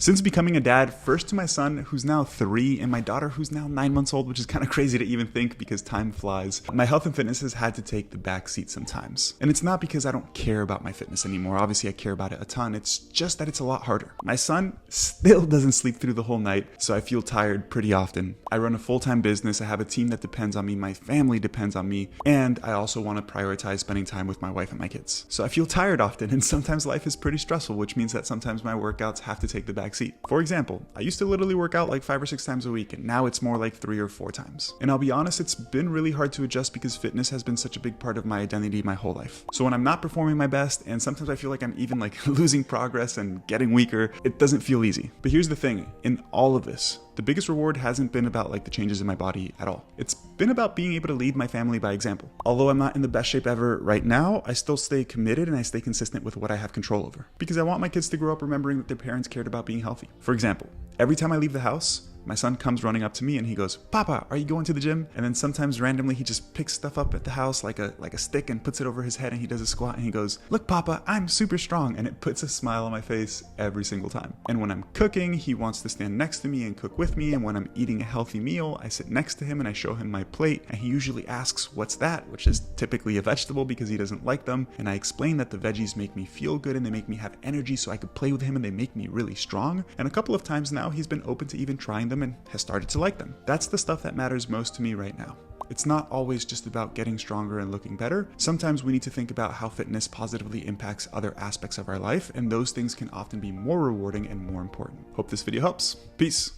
Since becoming a dad, first to my son, who's now 3, and my daughter, who's now 9 months old, which is kind of crazy to even think because time flies, my health and fitness has had to take the back seat sometimes. And it's not because I don't care about my fitness anymore. Obviously, I care about it a ton. It's just that it's a lot harder. My son still doesn't sleep through the whole night, so I feel tired pretty often. I run a full-time business. I have a team that depends on me. My family depends on me. And I also want to prioritize spending time with my wife and my kids. So I feel tired often, and sometimes life is pretty stressful, which means that sometimes my workouts have to take the back seat. For example, I used to literally work out like 5 or 6 times a week, and now it's more like 3 or 4 times. And I'll be honest, it's been really hard to adjust because fitness has been such a big part of my identity my whole life. So when I'm not performing my best, and sometimes I feel like I'm even like losing progress and getting weaker, it doesn't feel easy. But here's the thing, in all of this, the biggest reward hasn't been about like the changes in my body at all. It's been about being able to lead my family by example. Although I'm not in the best shape ever right now, I still stay committed and I stay consistent with what I have control over. Because I want my kids to grow up remembering that their parents cared about being healthy. For example, every time I leave the house, my son comes running up to me and he goes, "Papa, are you going to the gym?" And then sometimes randomly he just picks stuff up at the house like a stick and puts it over his head and he does a squat and he goes, "Look, Papa, I'm super strong." And it puts a smile on my face every single time. And when I'm cooking, he wants to stand next to me and cook with me. And when I'm eating a healthy meal, I sit next to him and I show him my plate. And he usually asks, "What's that?" Which is typically a vegetable because he doesn't like them. And I explain that the veggies make me feel good and they make me have energy so I could play with him and they make me really strong. And a couple of times now he's been open to even trying them and has started to like them. That's the stuff that matters most to me right now. It's not always just about getting stronger and looking better. Sometimes we need to think about how fitness positively impacts other aspects of our life, and those things can often be more rewarding and more important. Hope this video helps. Peace.